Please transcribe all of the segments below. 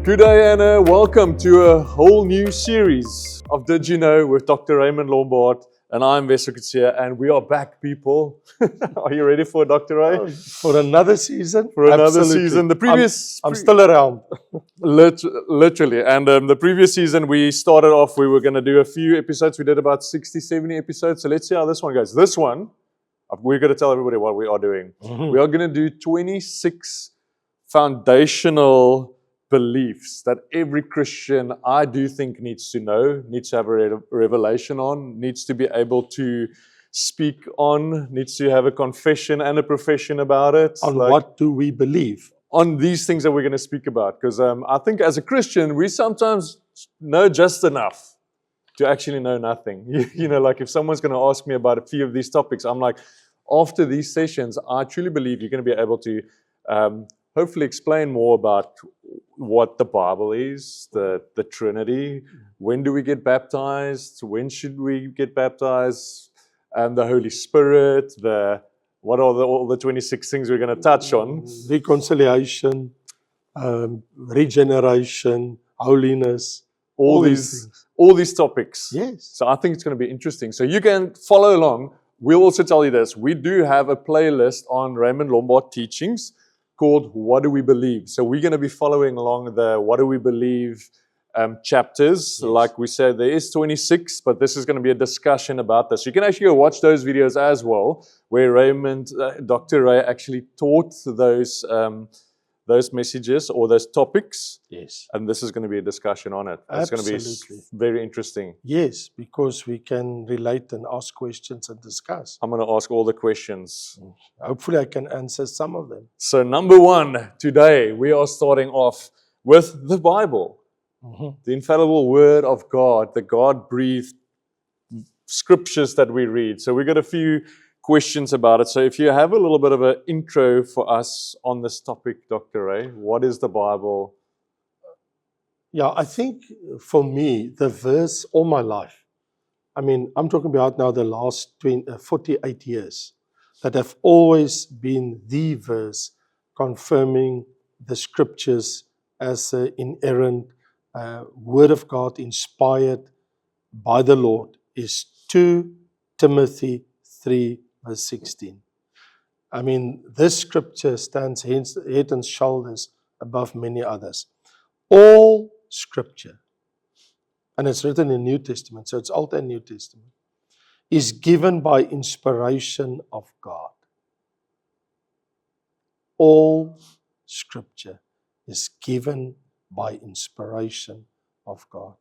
Good day and welcome to a whole new series of Did You Know with Dr. Raymond Lombard, and I'm Wessel Kutsia, and we are back, people. Are you ready for Dr. Ray? For another season? For another Absolutely. season. The previous... I'm still around. Literally. And the previous season, we started off, we were going to do a few episodes. We did about 60, 70 episodes. So let's see how this one goes. This one, we're going to tell everybody what we are doing. Mhm. We are going to do 26 foundational beliefs that every Christian, I do think, needs to know, needs to have a revelation on, needs to be able to speak on, needs to have a confession and a profession about it. On what do we believe? On these things that we're going to speak about. Because I think as a Christian, we sometimes know just enough to actually know nothing. You know, like if someone's going to ask me about a few of these topics, I'm like, after these sessions, I truly believe you're going to be able to hopefully explain more about what the Bible is, the Trinity, when do we get baptized, when should we get baptized, and the Holy Spirit, what are all the 26 things we're going to touch on. Reconciliation, regeneration, holiness, All these topics. Yes. So I think it's going to be interesting. So you can follow along. We'll also tell you this. We do have a playlist on Raymond Lombard teachings called What Do We Believe? So we're going to be following along the What Do We Believe chapters. Yes. Like we said, there is 26, but this is going to be a discussion about this. You can actually go watch those videos as well, where Dr. Ray actually taught those messages or those topics. Yes. And this is going to be a discussion on it. It's going to be Absolutely. very interesting. Yes, because we can relate and ask questions and discuss. I'm going to ask all the questions. Hopefully I can answer some of them. So number one, today we are starting off with the Bible, the infallible Word of God, the God-breathed scriptures that we read. So we got a few questions about it. So if you have a little bit of an intro for us on this topic, Dr. Ray, what is the Bible? Yeah, I think for me, the verse all my life, I mean, I'm talking about now the last 48 years, that have always been the verse confirming the scriptures as an inerrant word of God inspired by the Lord is 2 Timothy 3 verse 16. I mean, this scripture stands head and shoulders above many others. All scripture, and it's written in New Testament, so it's Old and New Testament, is given by inspiration of God. All scripture is given by inspiration of God.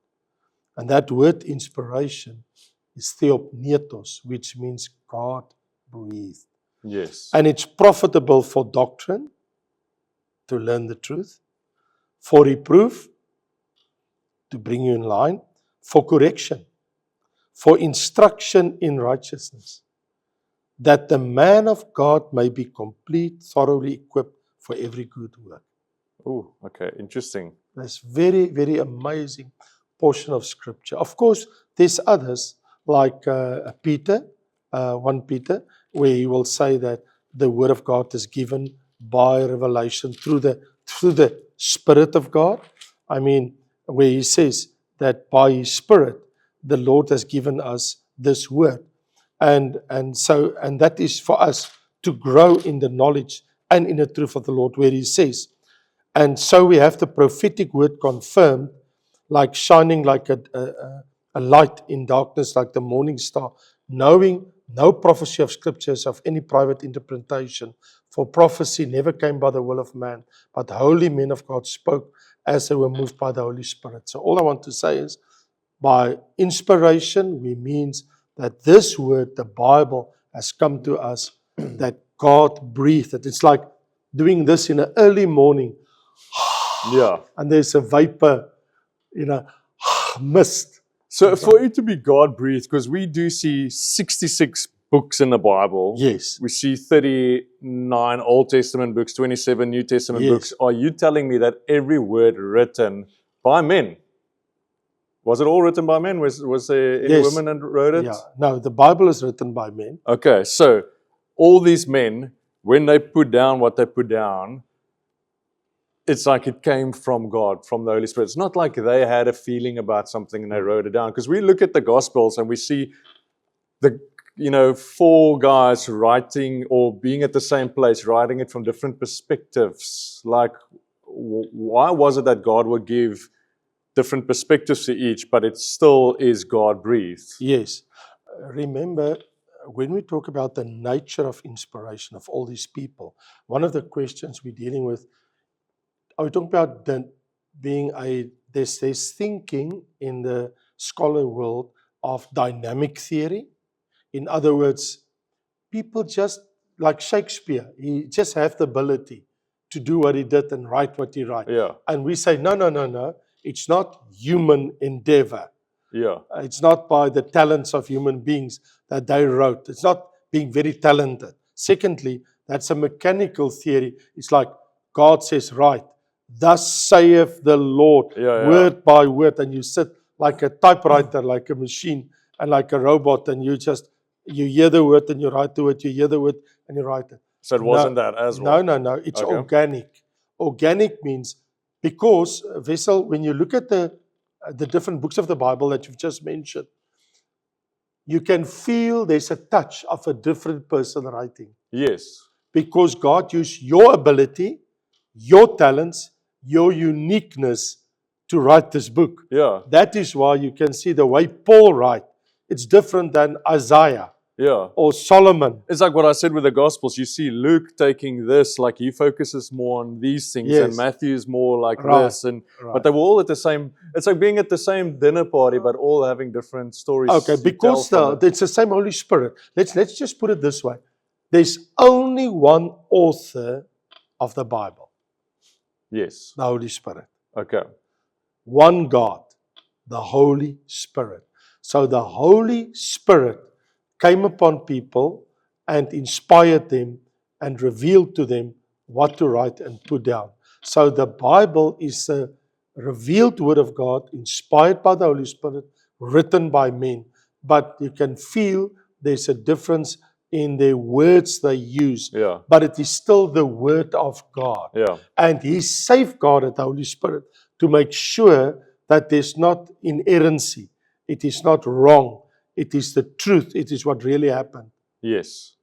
And that word inspiration is theopneustos, which means God breathed. Yes. And it's profitable for doctrine, to learn the truth, for reproof, to bring you in line, for correction, for instruction in righteousness, that the man of God may be complete, thoroughly equipped for every good work. Oh, okay, interesting. That's very, very amazing portion of scripture. Of course, there's others like Peter, 1 Peter, where he will say that the word of God is given by revelation through the Spirit of God. I mean, where he says that by his Spirit, the Lord has given us this word. And that is for us to grow in the knowledge and in the truth of the Lord, where he says, and so we have the prophetic word confirmed, like shining like a light in darkness, like the morning star, knowing no prophecy of scriptures of any private interpretation. For prophecy never came by the will of man, but holy men of God spoke as they were moved by the Holy Spirit. So all I want to say is, by inspiration, we means that this word, the Bible, has come to us, that God breathed it. It's like doing this in an early morning. Yeah. And there's a vapor, mist. So for it to be God-breathed, because we do see 66 books in the Bible. Yes. We see 39 Old Testament books, 27 New Testament Yes. books. Are you telling me that every word written by men? Was it all written by men? Was there any Yes. women that wrote it? Yeah. No, the Bible is written by men. Okay, so all these men, when they put down what they put down, it's like it came from God, from the Holy Spirit. It's not like they had a feeling about something and they wrote it down. Because we look at the Gospels and we see the 4 guys writing or being at the same place, writing it from different perspectives. Like, why was it that God would give different perspectives to each, but it still is God breathed? Yes. Remember, when we talk about the nature of inspiration of all these people, one of the questions we're dealing with, are we talking about there's thinking in the scholar world of dynamic theory? In other words, people just, like Shakespeare, he just have the ability to do what he did and write what he wrote. Yeah, And we say, no. It's not human endeavor. yeah, It's not by the talents of human beings that they wrote. It's not being very talented. Secondly, that's a mechanical theory. It's like God says, right, thus saith the Lord, Yeah. word by word, and you sit like a typewriter, like a machine, and like a robot, and you hear the word and you write the word, you hear the word and you write it. So it wasn't that as well. No. It's Okay. organic. Organic means, because, Wessel, when you look at the different books of the Bible that you've just mentioned, you can feel there's a touch of a different person writing. Yes. Because God used your ability, your talents, your uniqueness to write this book. Yeah. That is why you can see the way Paul writes. It's different than Isaiah Yeah. or Solomon. It's like what I said with the Gospels. You see Luke taking this, like he focuses more on these things, Yes. and Matthew is more like Right. this. And Right. but they were all at the same. It's like being at the same dinner party, but all having different stories. Okay, to because tell from it. it's the same Holy Spirit. Let's just put it this way. There's only one author of the Bible, Yes. the Holy Spirit. Okay. One God, the Holy Spirit. So the Holy Spirit came upon people and inspired them and revealed to them what to write and put down. So the Bible is a revealed Word of God, inspired by the Holy Spirit, written by men. But you can feel there's a difference in the words they use. Yeah. But it is still the Word of God. Yeah. And He safeguarded the Holy Spirit to make sure that there's not inerrancy. It is not wrong. It is the truth. It is what really happened. Yes.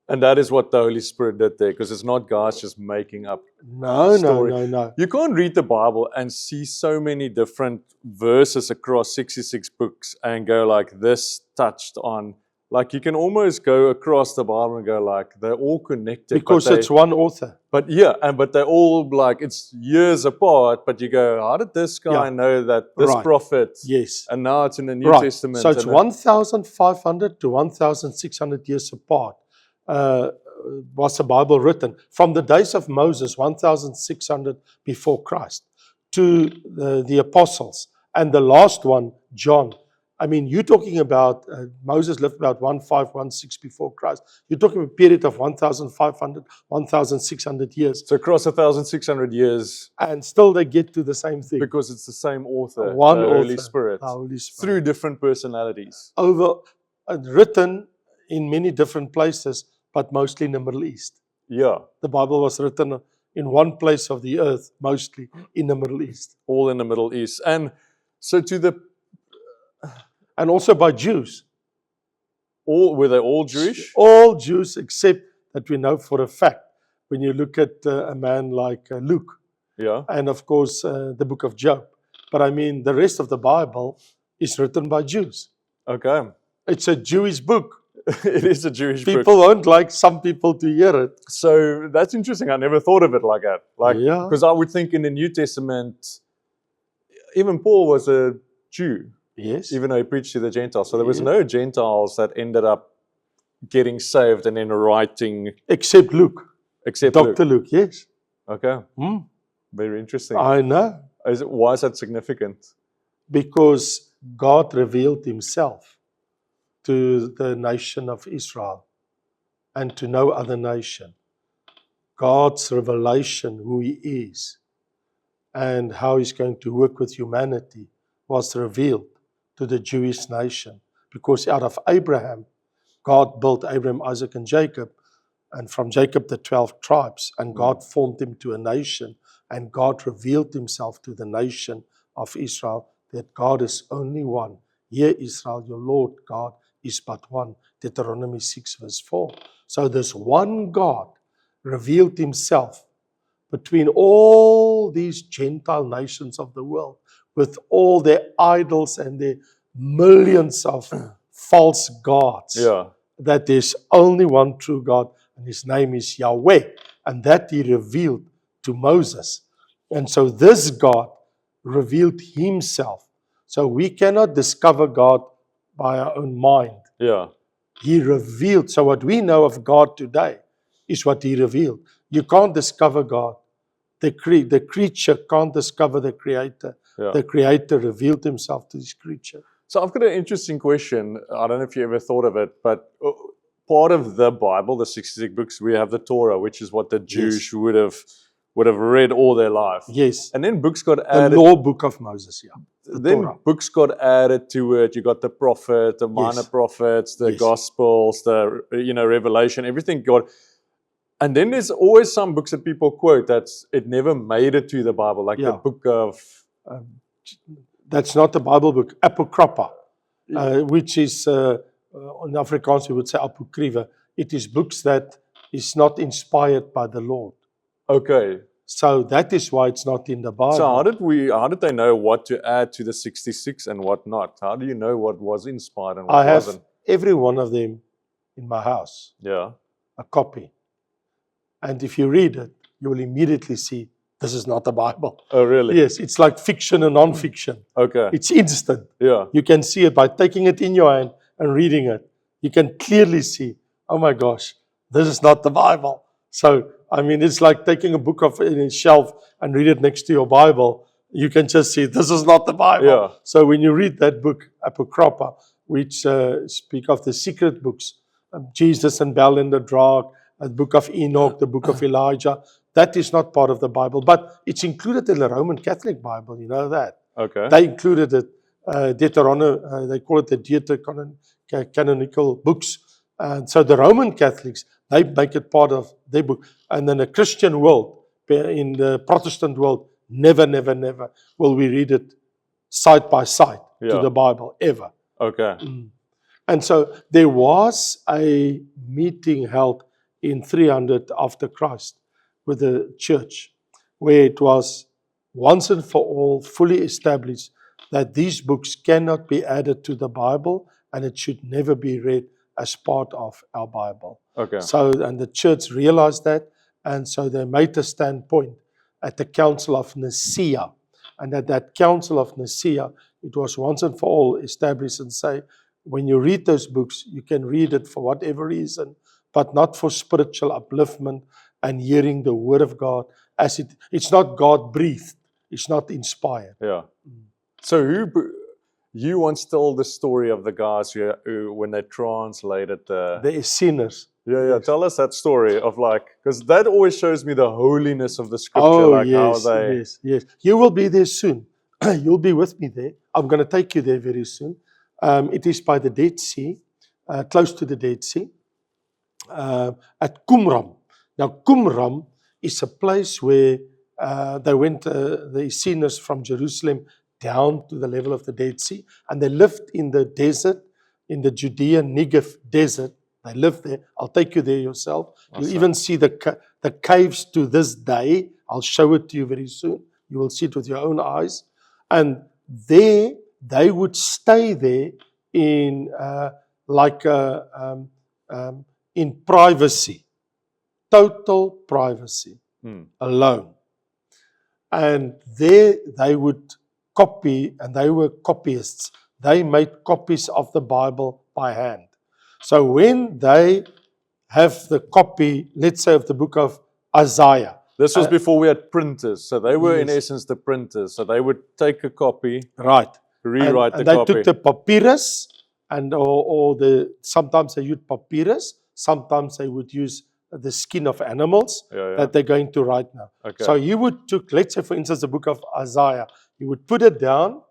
And that is what the Holy Spirit did there, because it's not guys just making up. No. You can't read the Bible and see so many different verses across 66 books and go like, this touched on. Like you can almost go across the Bible and go like, they're all connected. Because it's one author. But yeah, but they're all like, it's years apart, but you go, how did this guy Yeah. know that this Right. prophet, Yes. and now it's in the New Right. Testament. So it's and 1,500 to 1,600 years apart was the Bible written. From the days of Moses, 1,600 before Christ, to the apostles. And the last one, John. I mean, you're talking about Moses lived about 1516 before Christ. You're talking a period of 1,500, 1,600 years. So across 1,600 years, And still they get to the same thing. because it's the same author, One the author, Holy Spirit, the Holy Spirit. through different personalities. Written in many different places, but mostly in the Middle East. Yeah, The Bible was written in one place of the earth, mostly in the Middle East. all in the Middle East. And so And also by Jews. were they all Jewish? All Jews, except that we know for a fact, when you look at a man like Luke, Yeah. and of course the book of Job. But I mean, the rest of the Bible is written by Jews. Okay. It's a Jewish book. It is a Jewish book. People won't like some people to hear it. So that's interesting. I never thought of it like that. Like, Yeah. because I would think in the New Testament, even Paul was a Jew, Yes. even though he preached to the Gentiles. So there was Yeah. no Gentiles that ended up getting saved and then writing, Except Luke. except Luke. Dr. Luke, yes. Okay. Hmm. Very interesting. I know. Why is that significant? Because God revealed himself to the nation of Israel and to no other nation. God's revelation, who he is and how he's going to work with humanity, was revealed to the Jewish nation. Because out of Abraham, God built Abraham, Isaac, and Jacob, and from Jacob the 12 tribes, and God formed him to a nation. and God revealed himself to the nation of Israel, that God is only one. Hear Israel, your Lord God is but one. Deuteronomy 6 verse 4. So this one God revealed himself between all these Gentile nations of the world, with all their idols and their millions of false gods, Yeah. that there's only one true God, and his name is Yahweh. And that he revealed to Moses. And so this God revealed himself. So we cannot discover God by our own mind. Yeah. He revealed. So what we know of God today is what he revealed. You can't discover God. The creature can't discover the creator. Yeah. The creator revealed himself to this creature. So I've got an interesting question. I don't know if you ever thought of it, but part of the Bible, the 66 books, we have the Torah, which is what the Jews would have read all their life. Yes. And then books got The added. law book of Moses, yeah. The Then Torah. books got added to it. You got the prophet, the minor Yes. prophets, the Yes. Gospels, the Revelation. Everything got. And then there's always some books that people quote it never made it to the Bible, like the Yeah. book of. That's not the Bible book, Apocrypha, which is, in Afrikaans we would say apocrypha. It is books that is not inspired by the Lord. Okay. So that is why it's not in the Bible. So how did they know what to add to the 66 and what not? How do you know what was inspired and what I have wasn't? every one of them in my house, Yeah. a copy. And if you read it, you will immediately see this is not the Bible. Oh, really? Yes, it's like fiction and non-fiction. Okay. It's instant. Yeah. You can see it by taking it in your hand and reading it. You can clearly see, oh my gosh, this is not the Bible. So, I mean, it's like taking a book off in a shelf and read it next to your Bible. You can just see, this is not the Bible. Yeah. So when you read that book, Apocrypha, which speak of the secret books, Jesus and Bel and the Drac, the book of Enoch, the book of Elijah, that is not part of the Bible. But it's included in the Roman Catholic Bible, you know that. Okay. They included it, Deuteronomy, they call it the Deuterocanonical books. And so the Roman Catholics, they make it part of their book. And then the Christian world, in the Protestant world, never will we read it side by side to Yeah. the Bible, ever. Okay. And so there was a meeting held in 300 after Christ with the church, where it was once and for all fully established that these books cannot be added to the Bible and it should never be read as part of our Bible. Okay. So, and the church realized that, and so they made a standpoint at the Council of Nicaea. And at that Council of Nicaea, it was once and for all established and say, when you read those books, you can read it for whatever reason, but not for spiritual upliftment and hearing the word of God as it's not God breathed. It's not inspired. Yeah. So you once told the story of the guys who when they translated the. They are sinners. Yeah. Tell us that story of because that always shows me the holiness of the scripture. Oh, how they. yes. You will be there soon. You'll be with me there. I'm going to take you there very soon. It is by the Dead Sea, close to the Dead Sea, at Qumran. Now, Qumran is a place where they went, the sinners from Jerusalem down to the level of the Dead Sea, and they lived in the desert, in the Judean Negev desert. They lived there. I'll take you there yourself. Awesome. You'll even see the caves to this day. I'll show it to you very soon. You will see it with your own eyes. And there, they would stay there in in privacy, total privacy, alone. And there they would copy, and they were copyists. They made copies of the Bible by hand. So when they have the copy, let's say of the book of Isaiah. This was before we had printers, so they were in Yes. essence the printers. So they would take a copy, Right. rewrite and the they copy. took the papyrus, and sometimes they used papyrus, sometimes they would use the skin of animals Yeah. that they're going to write now. Okay. So you would took, let's say for instance, the book of Isaiah, you would put it down,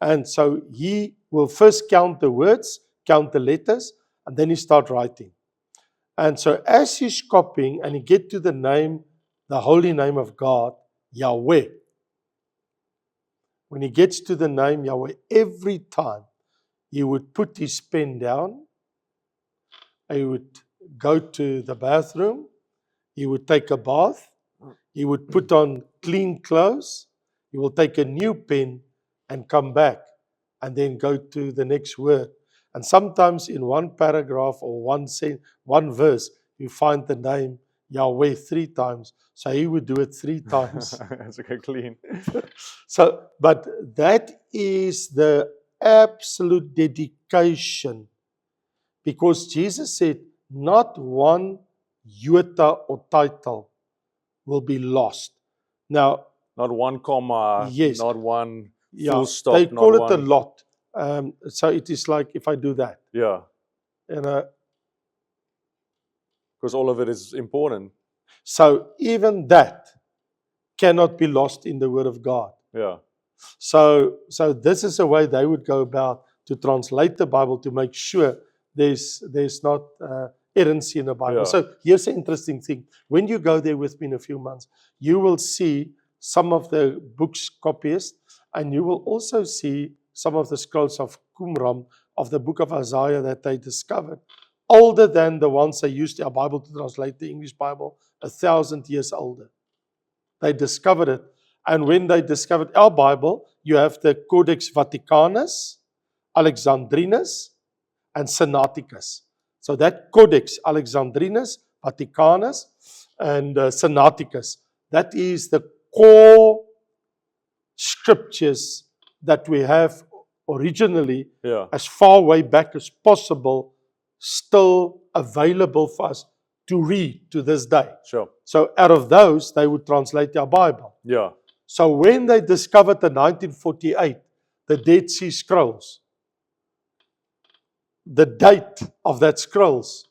and so he will first count the words, count the letters, and then he start writing. And so as he's copying and he get to the name, the holy name of God, Yahweh. When he gets to the name Yahweh, every time he would put his pen down, he would go to the bathroom, he would take a bath, he would put on clean clothes, he will take a new pen and come back and then go to the next word. And sometimes in one paragraph or one verse, you find the name Yahweh 3 times. So he would do it 3 times. That's okay, clean. So, but that is the absolute dedication, because Jesus said, not one iota or title will be lost. Now, Not one comma, Yes. not one yeah, full stop. they not call it one, a lot. So it is like if I do that, Yeah, and because all of it is important. so even that cannot be lost in the Word of God. Yeah, So this is a way they would go about to translate the Bible to make sure there's not errancy in the Bible. Yeah. So here's an interesting thing. When you go there with me in a few months, you will see some of the books copyists, and you will also see some of the scrolls of Qumran of the book of Isaiah that they discovered, older than the ones they used our Bible to translate the English Bible, 1,000 years older. They discovered it. And when they discovered our Bible, you have the Codex Vaticanus, Alexandrinus, and Sinaiticus. So that Codex Alexandrinus, Vaticanus, and Sinaiticus, that is the core scriptures that we have originally, yeah, as far way back as possible, still available for us to read to this day. sure. So out of those, they would translate our Bible. Yeah, So when they discovered in 1948 the Dead Sea Scrolls, the date of that scrolls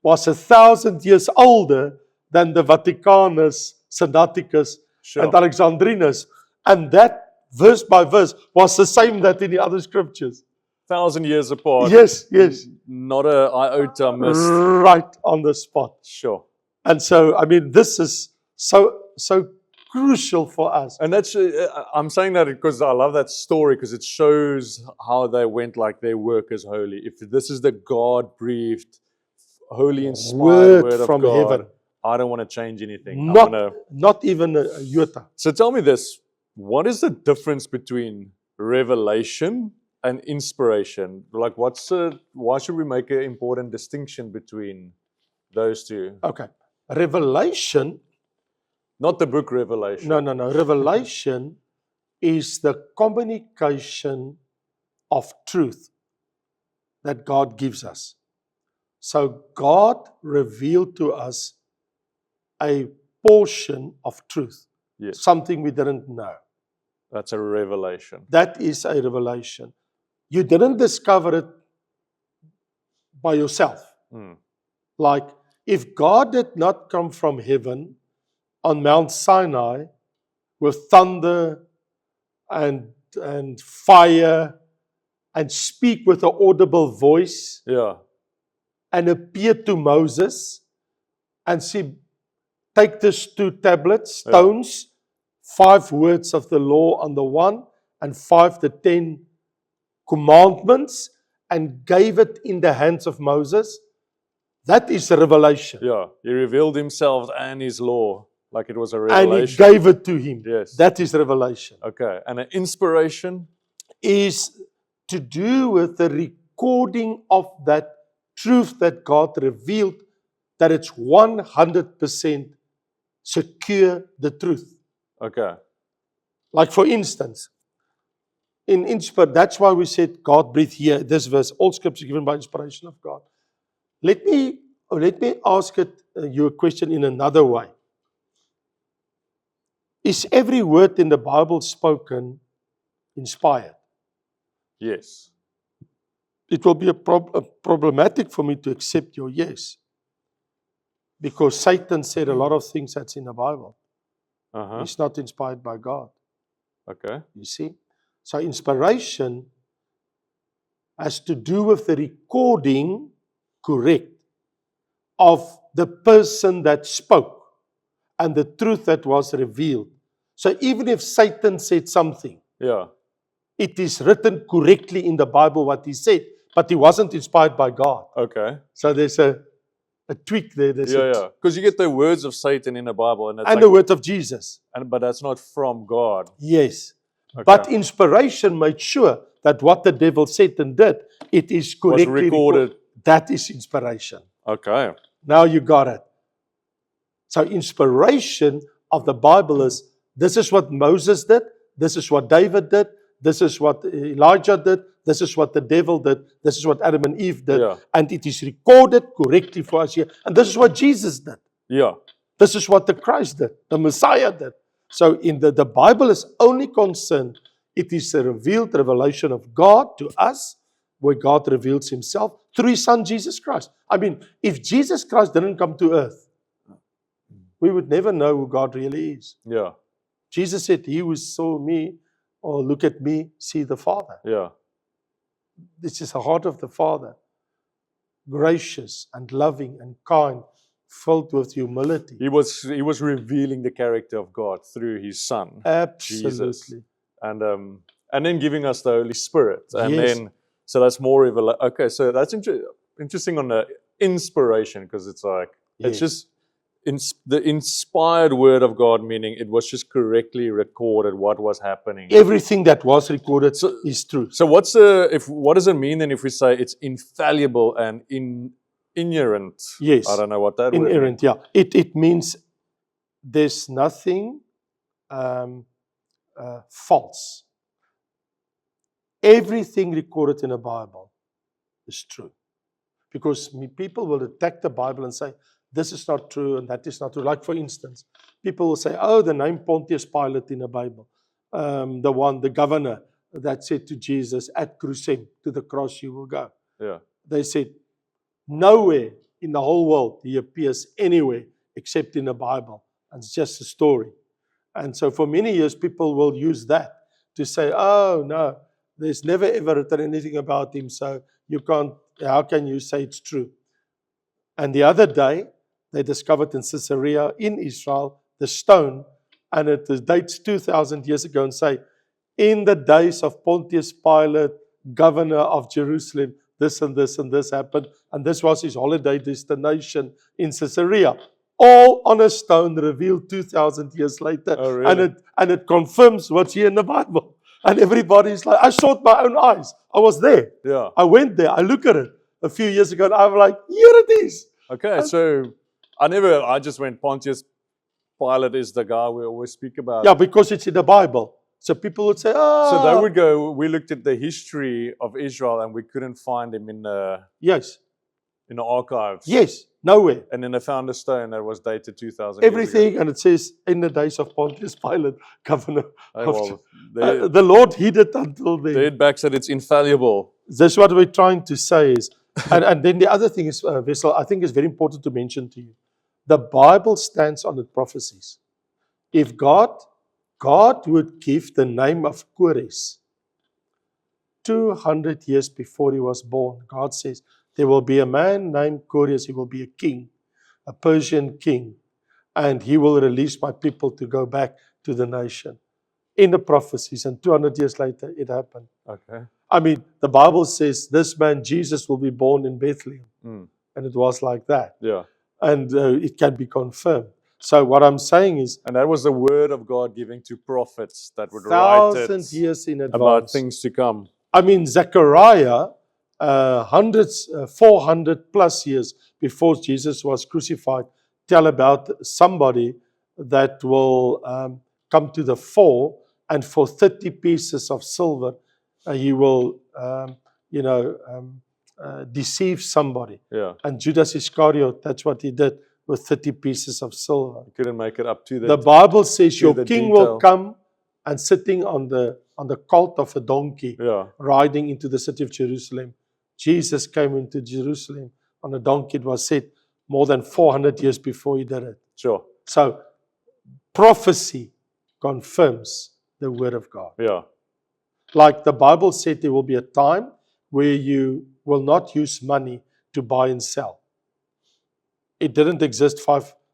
was 1,000 years older than the Vaticanus, Sinaiticus, sure. and Alexandrinus. And that verse by verse was the same that in the other scriptures. 1,000 years apart. Yes, yes. Not a iota missed. Right on the spot. Sure. And so, I mean, this is so crucial for us. And that's, I'm saying that because I love that story, because it shows how they went like their work is holy. If this is the God-breathed, holy inspired word of from God, heaven. I don't want to change anything. Not even a iota. So tell me this, what is the difference between revelation and inspiration? Like why should we make an important distinction between those two? Okay. Revelation, Not the book Revelation. no. Revelation is the communication of truth that God gives us. So God revealed to us a portion of truth, Yes, something we didn't know. that's a revelation. That is a revelation. You didn't discover it by yourself. Mm. Like, if God did not come from heaven on Mount Sinai with thunder and fire and speak with an audible voice Yeah, and appear to Moses and say, take these 2 tablets, stones, 5 words of the law on the one and 5 the 10 commandments, and gave it in the hands of Moses. That is revelation. yeah. He revealed himself and his law like it was a And revelation. he gave it to him. Yes. That is revelation. Okay. And an inspiration? Is to do with the recording of that truth that God revealed, that it's 100% secure, the truth. Okay. Like for instance, in inspiration, that's why we said God breathed here, this verse, all scripture given by inspiration of God. Let me ask you a question in another way. Is every word in the Bible spoken inspired? Yes. It will be problematic for me to accept your yes. Because Satan said a lot of things that's in the Bible. Uh-huh. It's not inspired by God. Okay. You see? So inspiration has to do with the recording, correct, of the person that spoke and the truth that was revealed. So even if Satan said something, Yeah. it is written correctly in the Bible what he said, but he wasn't inspired by God. Okay. So there's a tweak there. There's Yeah. Because you get the words of Satan in the Bible, and it's and like, the word of Jesus. but that's not from God. Yes. Okay. But inspiration made sure that what the devil said and did, it is Was correctly recorded. That is inspiration. Okay. Now you got it. So inspiration of the Bible is, this is what Moses did, this is what David did, this is what Elijah did, this is what the devil did, this is what Adam and Eve did, Yeah. and it is recorded correctly for us here. And this is what Jesus did. Yeah. This is what the Christ did, the Messiah did. So in the Bible is only concerned, it is a revealed revelation of God to us, where God reveals himself through his son Jesus Christ. I mean, if Jesus Christ didn't come to earth, we would never know who God really is. Yeah. Jesus said, he who saw me or look at me, see the Father. Yeah. This is the heart of the Father. Gracious and loving and kind, filled with humility. He was revealing the character of God through his son. Absolutely. And then giving us the Holy Spirit. And Yes. then, so that's more revelation. Okay, so that's interesting on the inspiration, because it's like, it's Yes. just the inspired word of God, meaning it was just correctly recorded what was happening. Everything that was recorded is true. So what does it mean then if we say it's infallible and inerrant? Yes. I don't know what that word means. Inerrant, yeah. It means there's nothing false. Everything recorded in the Bible is true. Because people will attack the Bible and say, this is not true and that is not true. Like for instance, people will say, oh, the name Pontius Pilate in the Bible. The governor that said to Jesus, at crucem, to the cross you will go. Yeah. They said, nowhere in the whole world he appears anywhere except in the Bible. And it's just a story. And so for many years, people will use that to say, oh, no, there's never ever written anything about him, so how can you say it's true? And the other day, they discovered in Caesarea, in Israel, the stone, and it dates 2,000 years ago, and say, in the days of Pontius Pilate, governor of Jerusalem, this and this and this happened, and this was his holiday destination in Caesarea. All on a stone revealed 2,000 years later. Oh, really? And it confirms what's here in the Bible. And everybody's like, I saw it with my own eyes. I was there. Yeah. I went there. I looked at it a few years ago, and I was like, here it is. Okay, so I just went, Pontius Pilate is the guy we always speak about. Yeah, because it's in the Bible. So people would say, oh. So they would go, we looked at the history of Israel and we couldn't find him in the archives. Yes, nowhere. And then they found a stone that was dated 2,000 Everything, years ago. and it says, in the days of Pontius Pilate, governor. The The Lord hid it until then. head back said it's infallible. That's what we're trying to say is, and then the other thing is, Wessel, I think is very important to mention to you. The Bible stands on its prophecies. If God would give the name of Kores 200 years before he was born, God says, there will be a man named Kores, he will be a king, a Persian king, and he will release my people to go back to the nation. In the prophecies, and 200 years later, it happened. Okay. I mean, the Bible says this man, Jesus, will be born in Bethlehem. Mm. And it was like that. Yeah. And it can be confirmed. So what I'm saying is, And that was the word of God given to prophets that would write 1,000 years in advance. about things to come. I mean, Zechariah, 400 plus years before Jesus was crucified, tell about somebody that will come to the fore, and for 30 pieces of silver, he will, deceive somebody. Yeah. And Judas Iscariot, that's what he did with 30 pieces of silver. You couldn't make it up to The Bible says to your the king detail. will come and sitting on the colt of a donkey, Yeah. riding into the city of Jerusalem. Jesus came into Jerusalem on a donkey, it was said, more than 400 years before he did it. Sure. So, prophecy confirms the word of God. Yeah. Like the Bible said, there will be a time where you will not use money to buy and sell. It didn't exist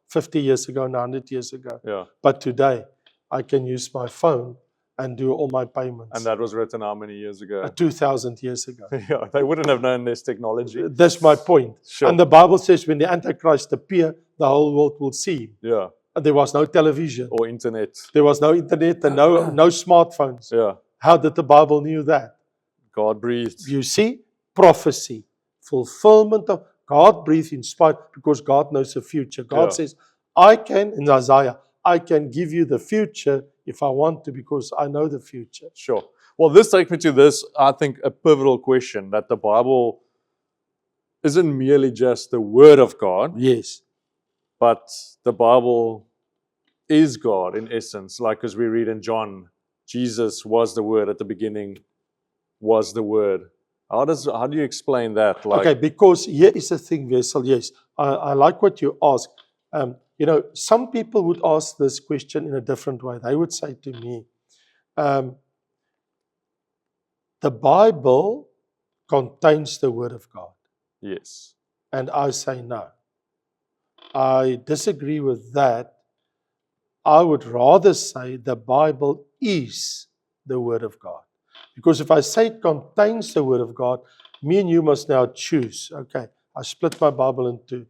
50 years ago and 100 years ago. Yeah. But today, I can use my phone and do all my payments. And that was written how many years ago? 2,000 years ago. Yeah, they wouldn't have known this technology. That's my point. Sure. And the Bible says when the Antichrist appear, the whole world will see him. Yeah. And there was no television. Or internet. There was no internet and no smartphones. Yeah. How did the Bible knew that? God breathed. You see, prophecy, fulfillment of God breathed inspired because God knows the future. God Yeah. says, I can, in Isaiah, I can give you the future if I want to because I know the future. Sure. Well, this takes me to this, I think, a pivotal question that the Bible isn't merely just the Word of God, Yes. but the Bible is God in essence. Like as we read in John, Jesus was the Word at the beginning, was the Word. How do you explain that? Like, Okay, because here is the thing, Vessel. Yes, I like what you ask. Some people would ask this question in a different way. They would say to me, the Bible contains the Word of God. yes. And I say no. I disagree with that. I would rather say the Bible is the Word of God. Because if I say it contains the Word of God, me and you must now choose. Okay, I split my Bible in two.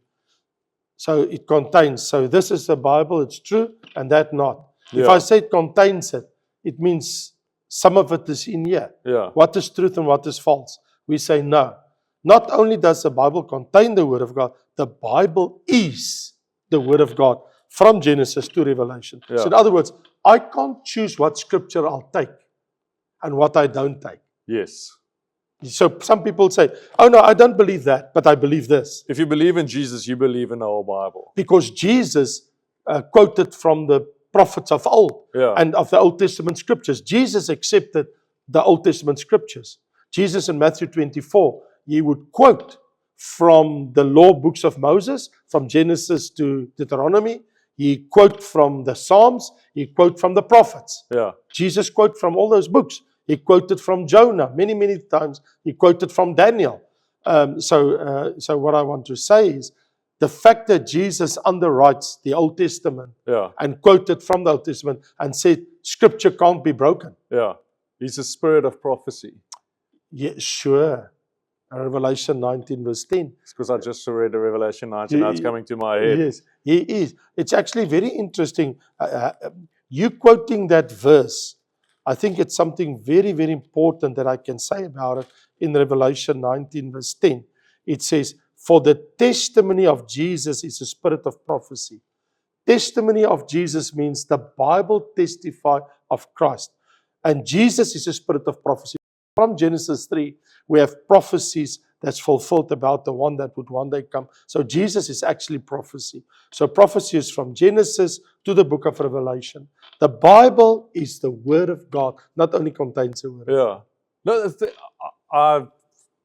So it contains. So this is the Bible, it's true, and that not. If Yeah. I say it contains it, it means some of it is in here. Yeah. What is truth and what is false? We say no. Not only does the Bible contain the Word of God, the Bible is the Word of God from Genesis to Revelation. Yeah. So in other words, I can't choose what scripture I'll take and what I don't take. Yes. So some people say, oh no, I don't believe that, but I believe this. If you believe in Jesus, you believe in the whole Bible. Because Jesus quoted from the prophets of old Yeah. and of the Old Testament scriptures. Jesus accepted the Old Testament scriptures. Jesus in Matthew 24, he would quote from the law books of Moses, from Genesis to Deuteronomy. He quote from the Psalms. He quote from the prophets. Yeah. Jesus quoted from all those books. He quoted from Jonah many, many times. He quoted from Daniel. So what I want to say is the fact that Jesus underwrites the Old Testament Yeah. and quoted from the Old Testament and said Scripture can't be broken. Yeah. He's a spirit of prophecy. Yeah, sure. Revelation 19 verse 10. It's because I just read the Revelation 19. Now it's coming to my head. Yes, he is. It's actually very interesting. You quoting that verse, I think it's something very, very important that I can say about it in Revelation 19 verse 10. It says, for the testimony of Jesus is a spirit of prophecy. Testimony of Jesus means the Bible testifies of Christ. And Jesus is a spirit of prophecy. From Genesis 3, we have prophecies that's fulfilled about the one that would one day come. So Jesus is actually prophecy. So prophecy is from Genesis to the book of Revelation. The Bible is the Word of God, not only contains the Word. Yeah. No,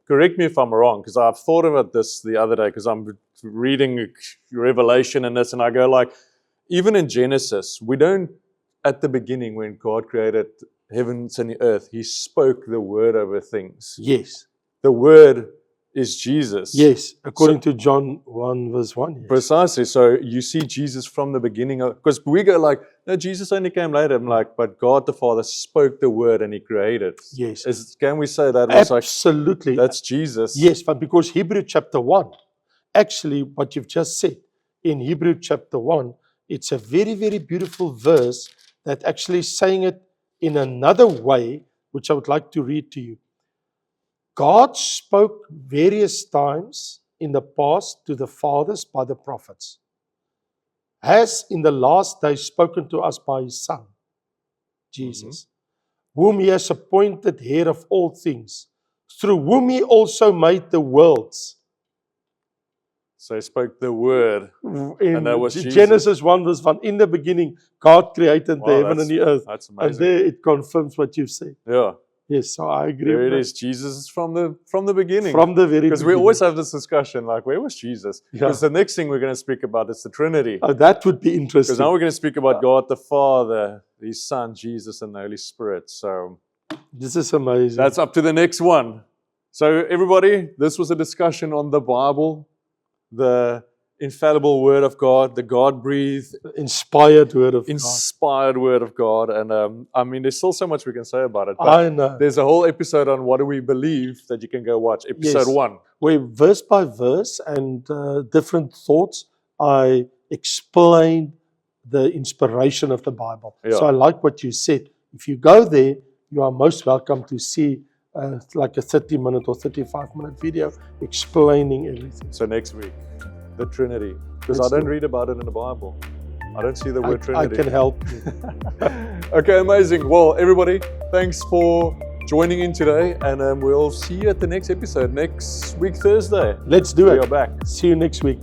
correct me if I'm wrong, because I've thought about this the other day, because I'm reading Revelation and this, and I go like, even in Genesis, we don't, at the beginning when God created heavens and the earth, He spoke the word over things. Yes. The word is Jesus. Yes, according to John 1 verse 1. Yes. Precisely. So you see Jesus from the beginning. Because we go like, no, Jesus only came later. I'm like, but God the Father spoke the word and He created. Yes. Can we say that was like, Absolutely. that's Jesus? Yes, but because Hebrew chapter 1, actually what you've just said, in Hebrew chapter 1, it's a very, very beautiful verse that actually is saying it in another way, which I would like to read to you. God spoke various times in the past to the fathers by the prophets, has in the last days spoken to us by His Son, Jesus, whom He has appointed heir of all things, through whom He also made the worlds. So He spoke the word. In And that was Genesis 1 verse 1, in the beginning, God created Wow, the heaven and the earth. That's And amazing. there it confirms what you've said. Yeah. Yes, so I agree. There with it that. is. Jesus is from the beginning. From the very Because we beginning. always have this discussion, like, where was Jesus? Yeah. Because the next thing we're going to speak about is the Trinity. Oh, that would be Because interesting. now we're going to speak about God the Father, His Son, Jesus, and the Holy Spirit. So This is amazing. that's up to the next one. So everybody, this was a discussion on the Bible, the infallible Word of God, the God-breathed, Inspired word of God. inspired Word of God. And I mean, there's still so much we can say about it. But I know. there's a whole episode on what do we believe that you can go watch. Episode Yes. 1. Where verse by verse and different thoughts, I explain the inspiration of the Bible. Yeah. So I like what you said. If you go there, you are most welcome to see like a 30-minute or 35-minute video explaining everything. So next week, the Trinity. Because I Let's don't do it. read about it in the Bible. I don't see the word I Trinity. can help you. Okay, amazing. Well, everybody, thanks for joining in today. And we'll see you at the next episode next week, Thursday. Let's do We it. are back. See you next week.